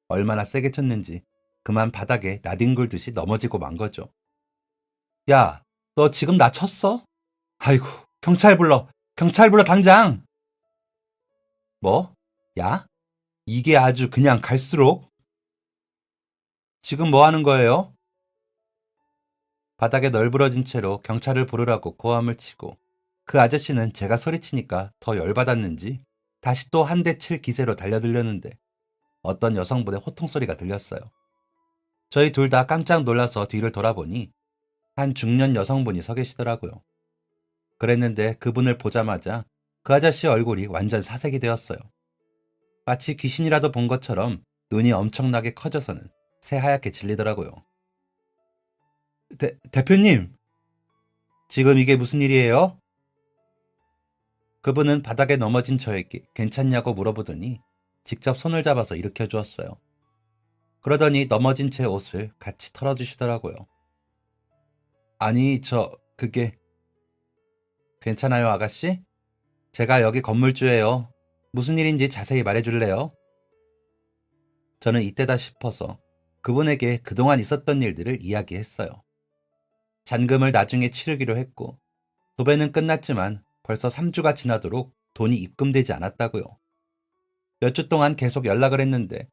얼마나 세게 쳤는지 그만 바닥에 나뒹굴듯이 넘어지고 만 거죠. 야, 너 지금 나 쳤어? 아이고, 경찰 불러. 경찰 불러 당장. 뭐? 야? 이게 아주 그냥 갈수록. 지금 뭐 하는 거예요? 바닥에 널브러진 채로 경찰을 부르라고 고함을 치고 그 아저씨는 제가 소리치니까 더 열받았는지 다시 또 한 대 칠 기세로 달려들렸는데 어떤 여성분의 호통소리가 들렸어요. 저희 둘 다 깜짝 놀라서 뒤를 돌아보니 한 중년 여성분이 서 계시더라고요. 그랬는데 그분을 보자마자 그 아저씨 얼굴이 완전 사색이 되었어요. 마치 귀신이라도 본 것처럼 눈이 엄청나게 커져서는 새하얗게 질리더라고요. 대표님, 지금 이게 무슨 일이에요? 그분은 바닥에 넘어진 저에게 괜찮냐고 물어보더니 직접 손을 잡아서 일으켜 주었어요. 그러더니 넘어진 제 옷을 같이 털어주시더라고요. 아니, 그게 괜찮아요, 아가씨? 제가 여기 건물주예요. 무슨 일인지 자세히 말해줄래요? 저는 이때다 싶어서 그분에게 그동안 있었던 일들을 이야기했어요. 잔금을 나중에 치르기로 했고, 도배는 끝났지만 벌써 3주가 지나도록 돈이 입금되지 않았다고요. 몇 주 동안 계속 연락을 했는데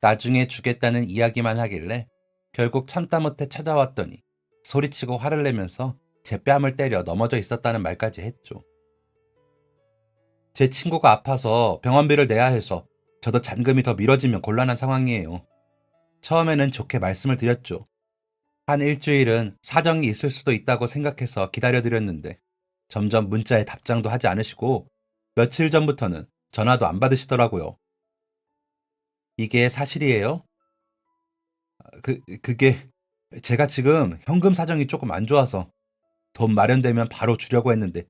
나중에 주겠다는 이야기만 하길래 결국 참다 못해 찾아왔더니 소리치고 화를 내면서 제 뺨을 때려 넘어져 있었다는 말까지 했죠. 제 친구가 아파서 병원비를 내야 해서 저도 잔금이 더 미뤄지면 곤란한 상황이에요. 처음에는 좋게 말씀을 드렸죠. 한 일주일은 사정이 있을 수도 있다고 생각해서 기다려드렸는데 점점 문자에 답장도 하지 않으시고 며칠 전부터는 전화도 안 받으시더라고요. 이게 사실이에요? 그게 제가 지금 현금 사정이 조금 안 좋아서 돈 마련되면 바로 주려고 했는데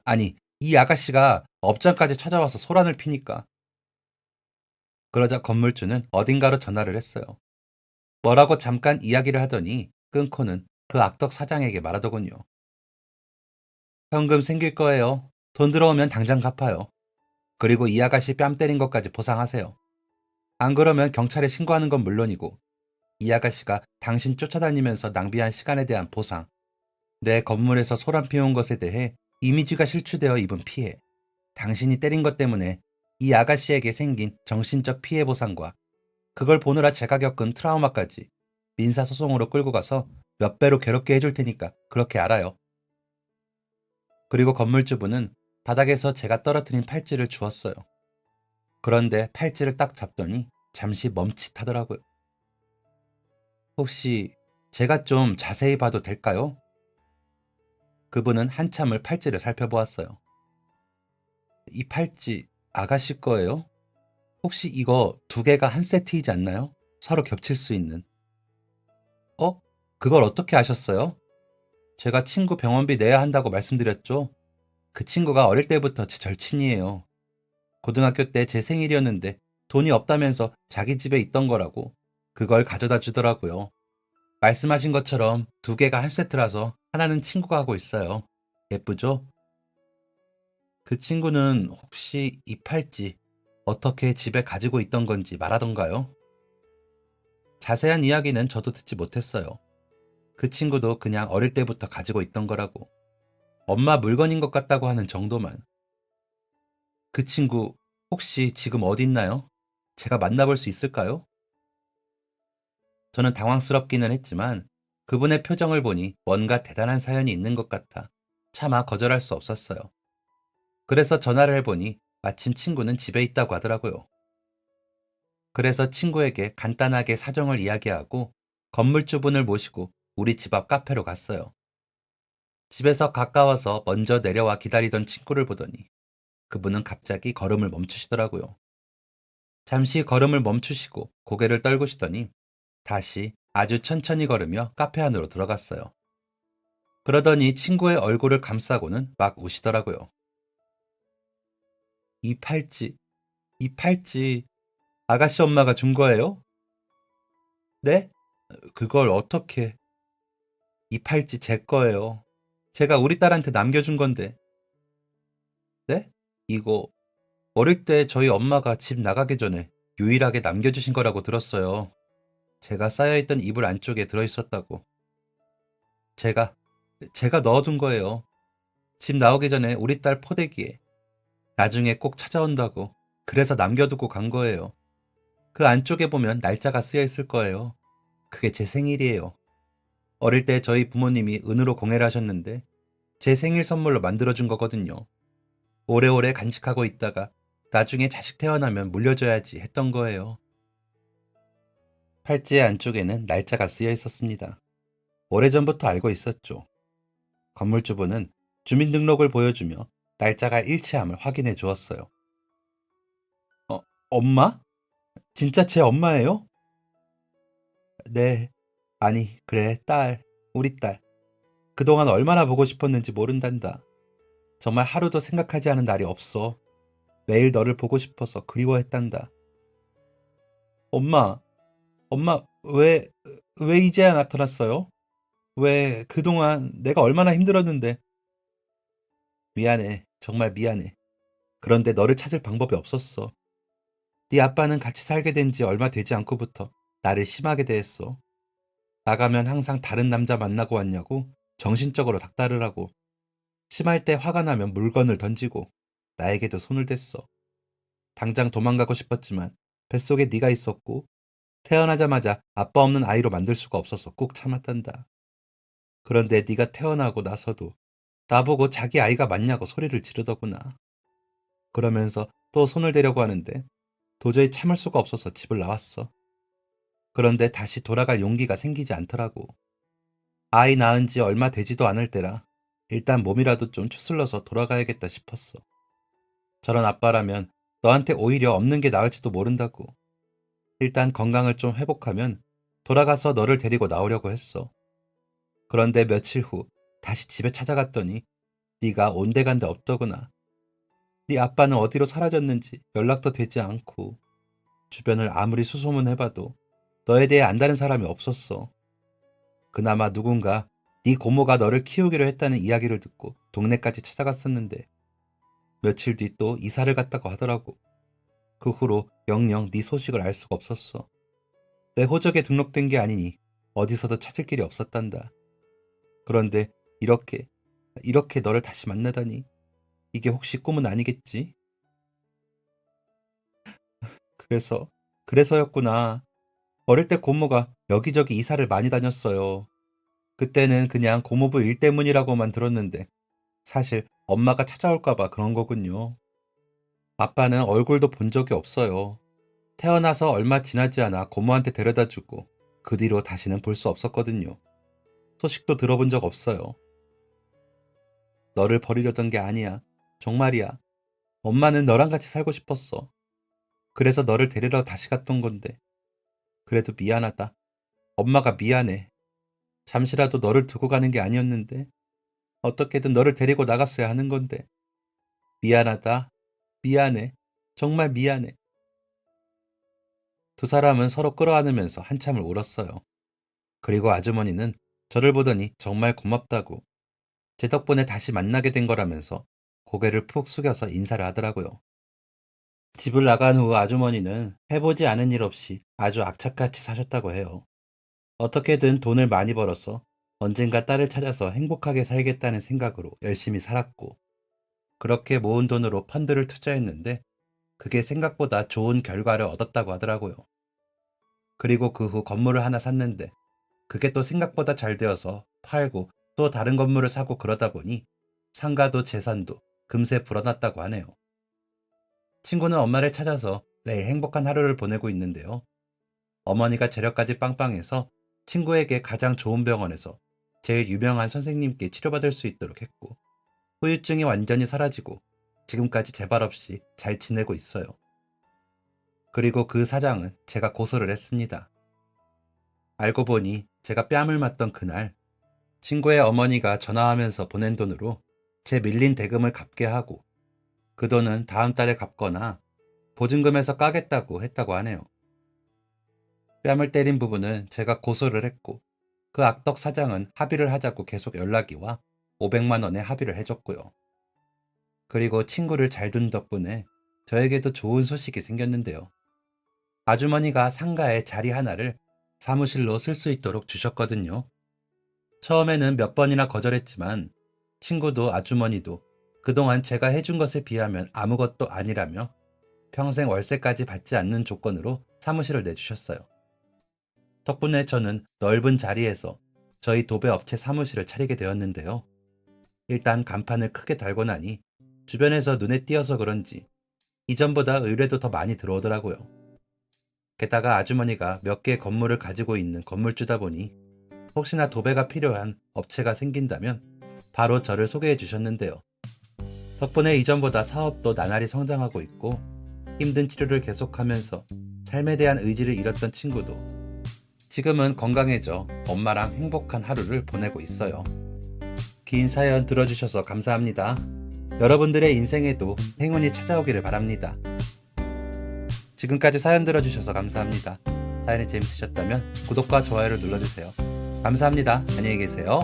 아니 이 아가씨가 업장까지 찾아와서 소란을 피니까. 그러자 건물주는 어딘가로 전화를 했어요. 뭐라고 잠깐 이야기를 하더니 끊고는 그 악덕 사장에게 말하더군요. 현금 생길 거예요. 돈 들어오면 당장 갚아요. 그리고 이 아가씨 뺨 때린 것까지 보상하세요. 안 그러면 경찰에 신고하는 건 물론이고 이 아가씨가 당신 쫓아다니면서 낭비한 시간에 대한 보상, 내 건물에서 소란 피운 것에 대해 이미지가 실추되어 입은 피해, 당신이 때린 것 때문에 이 아가씨에게 생긴 정신적 피해 보상과 그걸 보느라 제가 겪은 트라우마까지 민사소송으로 끌고 가서 몇 배로 괴롭게 해줄 테니까 그렇게 알아요. 그리고 건물주분은 바닥에서 제가 떨어뜨린 팔찌를 주었어요. 그런데 팔찌를 딱 잡더니 잠시 멈칫하더라고요. 혹시 제가 좀 자세히 봐도 될까요? 그분은 한참을 팔찌를 살펴보았어요. 이 팔찌 아가씨 거예요? 혹시 이거 두 개가 한 세트이지 않나요? 서로 겹칠 수 있는. 어? 그걸 어떻게 아셨어요? 제가 친구 병원비 내야 한다고 말씀드렸죠? 그 친구가 어릴 때부터 제 절친이에요. 고등학교 때 제 생일이었는데 돈이 없다면서 자기 집에 있던 거라고 그걸 가져다 주더라고요. 말씀하신 것처럼 두 개가 한 세트라서 하나는 친구가 하고 있어요. 예쁘죠? 그 친구는 혹시 이 팔찌 어떻게 집에 가지고 있던 건지 말하던가요? 자세한 이야기는 저도 듣지 못했어요. 그 친구도 그냥 어릴 때부터 가지고 있던 거라고. 엄마 물건인 것 같다고 하는 정도만. 그 친구 혹시 지금 어디 있나요? 제가 만나볼 수 있을까요? 저는 당황스럽기는 했지만 그분의 표정을 보니 뭔가 대단한 사연이 있는 것 같아 차마 거절할 수 없었어요. 그래서 전화를 해보니 마침 친구는 집에 있다고 하더라고요. 그래서 친구에게 간단하게 사정을 이야기하고 건물주분을 모시고 우리 집 앞 카페로 갔어요. 집에서 가까워서 먼저 내려와 기다리던 친구를 보더니 그분은 갑자기 걸음을 멈추시더라고요. 잠시 걸음을 멈추시고 고개를 떨구시더니 다시 아주 천천히 걸으며 카페 안으로 들어갔어요. 그러더니 친구의 얼굴을 감싸고는 막 우시더라고요. 이 팔찌, 이 팔찌 아가씨 엄마가 준 거예요? 네? 그걸 어떻게? 이 팔찌 제 거예요. 제가 우리 딸한테 남겨준 건데. 네? 이거 어릴 때 저희 엄마가 집 나가기 전에 유일하게 남겨주신 거라고 들었어요. 제가 쌓여있던 이불 안쪽에 들어있었다고. 제가, 제가 넣어둔 거예요. 집 나오기 전에 우리 딸 포대기에. 나중에 꼭 찾아온다고. 그래서 남겨두고 간 거예요. 그 안쪽에 보면 날짜가 쓰여 있을 거예요. 그게 제 생일이에요. 어릴 때 저희 부모님이 은으로 공예를 하셨는데 제 생일 선물로 만들어준 거거든요. 오래오래 간직하고 있다가 나중에 자식 태어나면 물려줘야지 했던 거예요. 팔찌의 안쪽에는 날짜가 쓰여 있었습니다. 오래전부터 알고 있었죠. 건물주분은 주민등록을 보여주며 날짜가 일치함을 확인해 주었어요. 엄마? 진짜 제 엄마예요? 네. 아니, 그래, 딸. 우리 딸. 그동안 얼마나 보고 싶었는지 모른단다. 정말 하루도 생각하지 않은 날이 없어. 매일 너를 보고 싶어서 그리워했단다. 엄마, 엄마, 왜 이제야 나타났어요? 왜 그동안 내가 얼마나 힘들었는데 미안해. 정말 미안해. 그런데 너를 찾을 방법이 없었어. 네 아빠는 같이 살게 된 지 얼마 되지 않고부터 나를 심하게 대했어. 나가면 항상 다른 남자 만나고 왔냐고 정신적으로 닥달을 하고 심할 때 화가 나면 물건을 던지고 나에게도 손을 댔어. 당장 도망가고 싶었지만 뱃속에 네가 있었고 태어나자마자 아빠 없는 아이로 만들 수가 없어서 꾹 참았단다. 그런데 네가 태어나고 나서도 나보고 자기 아이가 맞냐고 소리를 지르더구나. 그러면서 또 손을 대려고 하는데 도저히 참을 수가 없어서 집을 나왔어. 그런데 다시 돌아갈 용기가 생기지 않더라고. 아이 낳은 지 얼마 되지도 않을 때라 일단 몸이라도 좀 추슬러서 돌아가야겠다 싶었어. 저런 아빠라면 너한테 오히려 없는 게 나을지도 모른다고. 일단 건강을 좀 회복하면 돌아가서 너를 데리고 나오려고 했어. 그런데 며칠 후 다시 집에 찾아갔더니 네가 온데간데 없더구나. 네 아빠는 어디로 사라졌는지 연락도 되지 않고 주변을 아무리 수소문해봐도 너에 대해 안다는 사람이 없었어. 그나마 누군가 네 고모가 너를 키우기로 했다는 이야기를 듣고 동네까지 찾아갔었는데 며칠 뒤 또 이사를 갔다고 하더라고. 그 후로 영영 네 소식을 알 수가 없었어. 내 호적에 등록된 게 아니니 어디서도 찾을 길이 없었단다. 그런데 이렇게 너를 다시 만나다니 이게 혹시 꿈은 아니겠지? 그래서였구나. 어릴 때 고모가 여기저기 이사를 많이 다녔어요. 그때는 그냥 고모부 일 때문이라고만 들었는데 사실 엄마가 찾아올까 봐 그런 거군요. 아빠는 얼굴도 본 적이 없어요. 태어나서 얼마 지나지 않아 고모한테 데려다 주고 그 뒤로 다시는 볼 수 없었거든요. 소식도 들어본 적 없어요. 너를 버리려던 게 아니야. 정말이야. 엄마는 너랑 같이 살고 싶었어. 그래서 너를 데리러 다시 갔던 건데. 그래도 미안하다. 엄마가 미안해. 잠시라도 너를 두고 가는 게 아니었는데. 어떻게든 너를 데리고 나갔어야 하는 건데. 미안하다. 미안해. 정말 미안해. 두 사람은 서로 끌어안으면서 한참을 울었어요. 그리고 아주머니는 저를 보더니 정말 고맙다고 제 덕분에 다시 만나게 된 거라면서 고개를 푹 숙여서 인사를 하더라고요. 집을 나간 후 아주머니는 해보지 않은 일 없이 아주 악착같이 사셨다고 해요. 어떻게든 돈을 많이 벌어서 언젠가 딸을 찾아서 행복하게 살겠다는 생각으로 열심히 살았고, 그렇게 모은 돈으로 펀드를 투자했는데 그게 생각보다 좋은 결과를 얻었다고 하더라고요. 그리고 그 후 건물을 하나 샀는데 그게 또 생각보다 잘 되어서 팔고 또 다른 건물을 사고 그러다 보니 상가도 재산도 금세 불어났다고 하네요. 친구는 엄마를 찾아서 매일 행복한 하루를 보내고 있는데요. 어머니가 재력까지 빵빵해서 친구에게 가장 좋은 병원에서 제일 유명한 선생님께 치료받을 수 있도록 했고, 후유증이 완전히 사라지고 지금까지 재발 없이 잘 지내고 있어요. 그리고 그 사장은 제가 고소를 했습니다. 알고 보니 제가 뺨을 맞던 그날 친구의 어머니가 전화하면서 보낸 돈으로 제 밀린 대금을 갚게 하고 그 돈은 다음 달에 갚거나 보증금에서 까겠다고 했다고 하네요. 뺨을 때린 부분은 제가 고소를 했고 그 악덕 사장은 합의를 하자고 계속 연락이 와 500만 원에 합의를 해줬고요. 그리고 친구를 잘 둔 덕분에 저에게도 좋은 소식이 생겼는데요. 아주머니가 상가에 자리 하나를 사무실로 쓸 수 있도록 주셨거든요. 처음에는 몇 번이나 거절했지만 친구도 아주머니도 그동안 제가 해준 것에 비하면 아무것도 아니라며 평생 월세까지 받지 않는 조건으로 사무실을 내주셨어요. 덕분에 저는 넓은 자리에서 저희 도배 업체 사무실을 차리게 되었는데요. 일단 간판을 크게 달고 나니 주변에서 눈에 띄어서 그런지 이전보다 의뢰도 더 많이 들어오더라고요. 게다가 아주머니가 몇 개의 건물을 가지고 있는 건물주다 보니 혹시나 도배가 필요한 업체가 생긴다면 바로 저를 소개해 주셨는데요. 덕분에 이전보다 사업도 나날이 성장하고 있고 힘든 치료를 계속하면서 삶에 대한 의지를 잃었던 친구도 지금은 건강해져 엄마랑 행복한 하루를 보내고 있어요. 긴 사연 들어주셔서 감사합니다. 여러분들의 인생에도 행운이 찾아오기를 바랍니다. 지금까지 사연 들어주셔서 감사합니다. 사연이 재밌으셨다면 구독과 좋아요를 눌러주세요. 감사합니다. 안녕히 계세요.